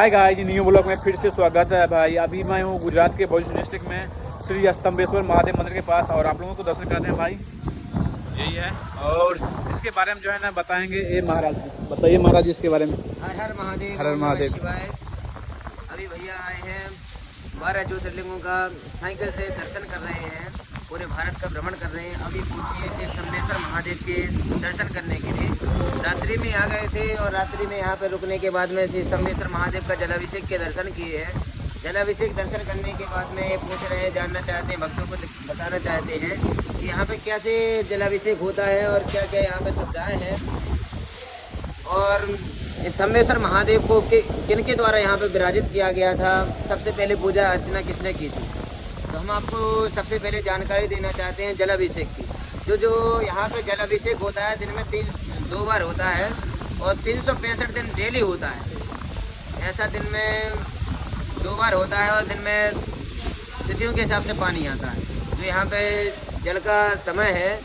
Hi guys, new blog में फिर से स्वागत है भाई। अभी मैं हूँ गुजरात के भरूच डिस्ट्रिक्ट में श्री स्तंभेश्वर महादेव मंदिर के पास और आप लोगों को दर्शन कराते हैं भाई। यही है और इसके बारे में जो है ना बताएंगे ये महाराज जी। बताइए महाराज जी इसके बारे में। हर हर महादेव। हर हर महादेव। शिवाय। अभी भैया आए हैं 12 ज्योतिर्लिंगों का साइकिल से दर्शन कर रहे हैं, पूरे भारत का भ्रमण कर रहे हैं। अभी पहुंचे श्री स्तंभेश्वर महादेव के दर्शन करने के लिए। रात्रि में आ गए थे और रात्रि में यहाँ पे रुकने के बाद में श्री स्तंभेश्वर महादेव का जलाभिषेक के दर्शन किए हैं। जलाभिषेक दर्शन करने के बाद में ये पूछ रहे हैं, जानना चाहते हैं, भक्तों को बताना चाहते हैं कि यहाँ पे कैसे जलाभिषेक होता है और क्या क्या यहाँ पे सुविधाएँ हैं और स्तंभेश्वर महादेव को किनके द्वारा यहाँ पे विराजित किया गया था, सबसे पहले पूजा अर्चना किसने की थी। तो हम आपको सबसे पहले जानकारी देना चाहते हैं जलाभिषेक की। जो यहाँ पे जलाभिषेक होता है दिन में 2 बार होता है और 365 दिन डेली होता है। ऐसा दिन में 2 बार होता है और दिन में तिथियों के हिसाब से पानी आता है। जो यहाँ पे जल का समय है,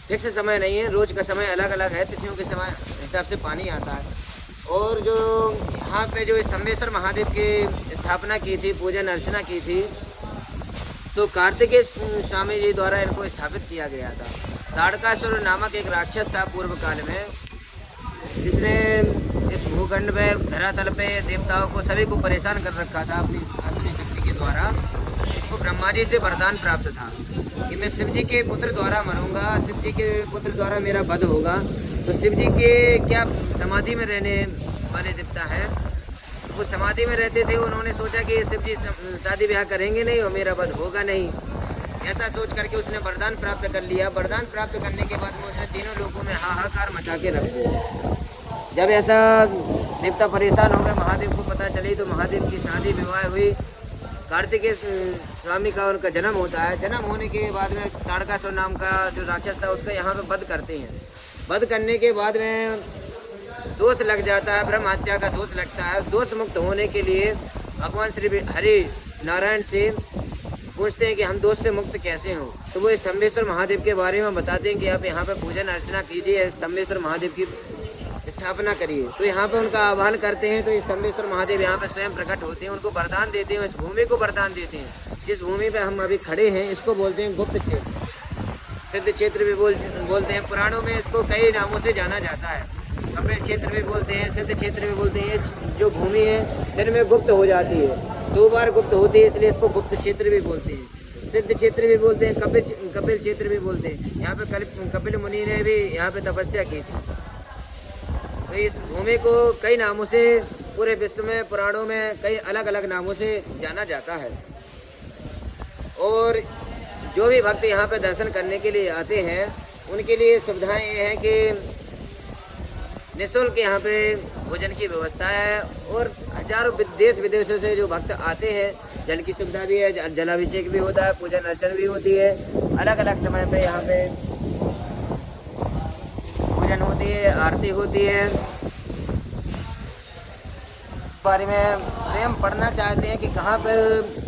फिक्स समय नहीं है, रोज़ का समय अलग अलग है, तिथियों के समय हिसाब से पानी आता है। और जो यहाँ पे जो स्तंभेश्वर महादेव की स्थापना की थी, पूजन अर्चना की थी, तो कार्तिकेय स्वामी जी द्वारा इनको स्थापित किया गया था। ताड़कासुर नामक एक राक्षस था पूर्व काल में, जिसने इस भूखंड में धरातल पे देवताओं को सभी को परेशान कर रखा था अपनी असुरी शक्ति के द्वारा। इसको ब्रह्मा जी से वरदान प्राप्त था कि मैं शिव जी के पुत्र द्वारा मरूंगा, शिव जी के पुत्र द्वारा मेरा वध होगा। तो शिव जी के क्या समाधि में रहने वाले देवता हैं, वो समाधि में रहते थे। उन्होंने सोचा कि शिव जी शादी ब्याह करेंगे नहीं और मेरा वध होगा नहीं। ऐसा सोच करके उसने वरदान प्राप्त कर लिया। वरदान प्राप्त करने के बाद में उसने तीनों लोगों में हाहाकार मचा के रख दिया। जब ऐसा देवता परेशान हो गए, महादेव को पता चली, तो महादेव की शादी विवाह हुई। कार्तिकेय स्वामी का उनका जन्म होता है। जन्म होने के बाद में ताड़कासुर नाम का जो राक्षस था उसका यहाँ पे वध करते हैं। वध करने के बाद में दोष लग जाता है, ब्रह्म हत्या का दोष लगता है। दोष मुक्त होने के लिए भगवान श्री हरि नारायण से पूछते हैं कि हम दोष से मुक्त कैसे हों। तो वो स्तंभेश्वर महादेव के बारे में बताते हैं कि आप यहाँ पे पूजन अर्चना कीजिए, स्तंभेश्वर महादेव की स्थापना करिए। तो यहाँ पे उनका आह्वान करते हैं, तो स्तंभेश्वर महादेव यहाँ पे स्वयं प्रकट होते हैं, उनको वरदान देते हैं, इस भूमि को वरदान देते हैं। जिस भूमि पे हम अभी खड़े हैं इसको बोलते हैं गुप्त क्षेत्र, सिद्ध क्षेत्र भी बोलते हैं। पुराणों में इसको कई नामों से जाना जाता है। कपिल क्षेत्र भी बोलते हैं, सिद्ध क्षेत्र भी बोलते हैं। जो भूमि है दिन में गुप्त हो जाती है, 2 बार गुप्त होती है, इसलिए इसको गुप्त क्षेत्र भी बोलते हैं। सिद्ध क्षेत्र भी बोलते हैं, कपिल क्षेत्र भी बोलते हैं। यहाँ पे कपिल मुनि ने भी यहाँ पे तपस्या की थी। तो इस भूमि को कई नामों से पूरे विश्व में, पुराणों में कई अलग अलग नामों से जाना जाता है। और जो भी भक्त यहाँ पे दर्शन करने के लिए आते हैं उनके लिए सुविधाएं ये हैं कि निःशुल्क यहाँ पे भोजन की व्यवस्था है और हजारों देश विदेशों से जो भक्त आते हैं, जल की सुविधा भी है, जलाभिषेक भी होता है, पूजन अर्चन भी होती है। अलग अलग समय पे यहाँ पे पूजन होती है, आरती होती है। बारे में स्वयं पढ़ना चाहते हैं कि कहाँ पर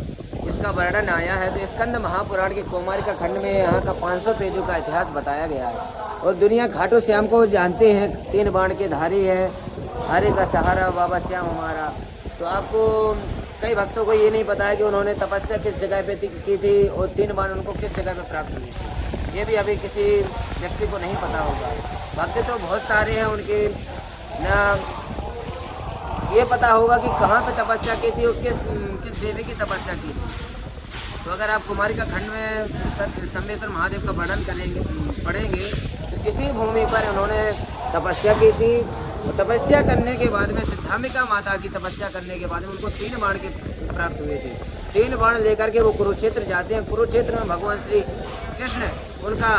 इसका वर्णन आया है, तो स्कंद महापुराण के कौमारिका खंड में यहाँ का 500 पेजों का इतिहास बताया गया है। और दुनिया घाटों श्याम को जानते हैं, 3 बाण के धारी है, हरे का सहारा बाबा श्याम हमारा। तो आपको कई भक्तों को ये नहीं पता है कि उन्होंने तपस्या किस जगह पे की थी और 3 बाण उनको किस जगह पे प्राप्त हुई थी। ये भी अभी किसी व्यक्ति को नहीं पता होगा। भक्त तो बहुत सारे हैं, उनके ना ये पता होगा कि कहाँ पे तपस्या की थी और किस देवी की तपस्या की थी। तो अगर आप कुमारिका खंड में स्तंभेश्वर महादेव का वर्णन पढ़ेंगे तो किसी भूमि पर उन्होंने तपस्या की थी। और तपस्या करने के बाद में सिद्धांबिका माता की तपस्या करने के बाद में उनको 3 बाण के प्राप्त हुए थे। 3 बाण लेकर के वो कुरुक्षेत्र जाते हैं। कुरुक्षेत्र में भगवान श्री कृष्ण उनका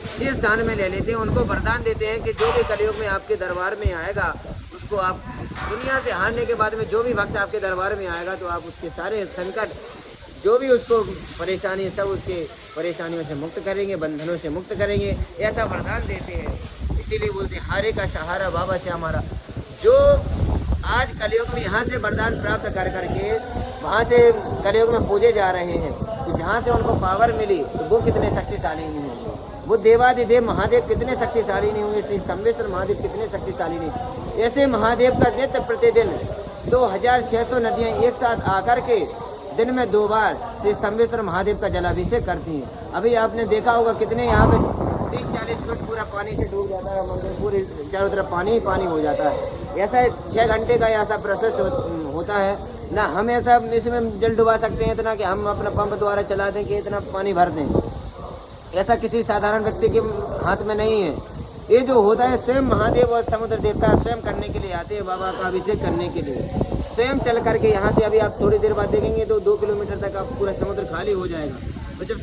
शीश दान में ले लेते हैं। उनको वरदान देते हैं कि जो भी कलयुग में आपके दरबार में आएगा उसको आप दुनिया से हारने के बाद में जो भी भक्त आपके दरबार में आएगा तो आप उसके सारे संकट, जो भी उसको परेशानी, सब उसके परेशानियों से मुक्त करेंगे, बंधनों से मुक्त करेंगे। ऐसा वरदान देते हैं। इसीलिए बोलते हैं हारे का सहारा बाबा से हमारा। जो आज कलयुग में यहाँ से वरदान प्राप्त कर करके वहाँ से कलयुग में पूजे जा रहे हैं, तो जहाँ से उनको पावर मिली तो वो कितने शक्तिशाली नहीं होंगे। वो देवादिदेव महादेव कितने शक्तिशाली नहीं होंगे, श्री स्तंभेश्वर महादेव कितने शक्तिशाली नहीं। ऐसे महादेव का नित्य प्रतिदिन 2600 नदियाँ एक साथ आकर के दिन में 2 बार श्री स्तंभेश्वर महादेव का जलाभिषेक करती हैं। अभी आपने देखा होगा कितने यहाँ पे 30-40 फुट पूरा पानी से डूब जाता है मंदिर, पूरी चारों तरफ पानी ही पानी हो जाता है। ऐसा 6 घंटे का ऐसा प्रोसेस होता है ना। हम ऐसा इसमें जल डुबा सकते हैं इतना कि हम अपना पंप द्वारा चला दें कि इतना पानी भर दें, ऐसा किसी साधारण व्यक्ति के हाथ में नहीं है। ये जो होता है स्वयं महादेव और समुद्र देवता स्वयं करने के लिए आते हैं बाबा का अभिषेक करने के लिए, स्वयं चल करके यहाँ से। अभी आप थोड़ी देर बाद देखेंगे तो 2 किलोमीटर तक आप पूरा समुद्र खाली हो जाएगा। और जब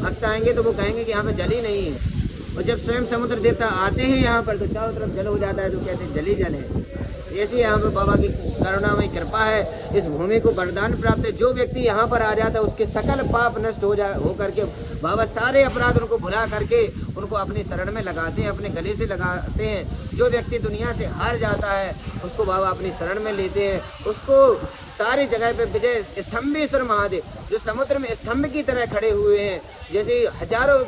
भक्त आएंगे तो वो कहेंगे कि यहाँ पे जल ही नहीं है। और जब स्वयं समुद्र देवता आते हैं यहाँ पर तो चारों तरफ जल हो जाता है, तो कहते हैं जल ही जल है। ऐसी यहाँ पे बाबा की करुणामय कृपा है। इस भूमि को वरदान प्राप्त है। जो व्यक्ति यहाँ पर आ जाता है उसके सकल पाप नष्ट हो करके बाबा सारे अपराध उनको भुला करके उनको अपनी शरण में लगाते हैं, अपने गले से लगाते हैं। जो व्यक्ति दुनिया से हार जाता है उसको बाबा अपनी शरण में लेते हैं। उसको सारी जगह पे विजय स्तंभेश्वर महादेव जो समुद्र में स्तंभ की तरह खड़े हुए हैं, जैसे हजारों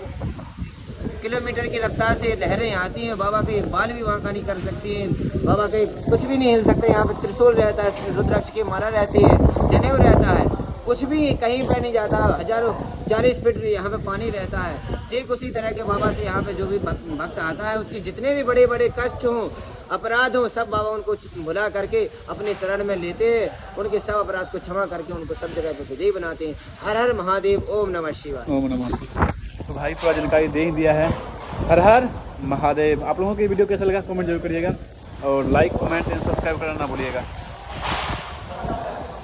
किलोमीटर की रफ्तार से लहरें आती हैं, बाबा का एक बाल भी वहाँ का नहीं कर सकती हैं, बाबा का कुछ भी नहीं हिल सकते। यहाँ पे त्रिशूल रहता है, रुद्राक्ष की माला रहती है, जनेऊ रहता है, कुछ भी कहीं पे नहीं जाता। हजारों 40 फीट यहाँ पे पानी रहता है। ठीक उसी तरह के बाबा से यहाँ पे जो भी भक्त आता है उसके जितने भी बड़े बड़े कष्ट हों, अपराध हों, सब बाबा उनको भुला करके अपने शरण में लेते हैं। उनके सब अपराध को क्षमा करके उनको सब जगह पे विजयी बनाते हैं। हर हर महादेव, ओम नमः शिवाय। ओम नमः शिवाय। तो भाई पूरा जानकारी दे ही दिया है। हर हर महादेव। आप लोगों की वीडियो कैसा लगा कमेंट जरूर करिएगा और लाइक कमेंट एंड सब्सक्राइब करना ना भूलिएगा।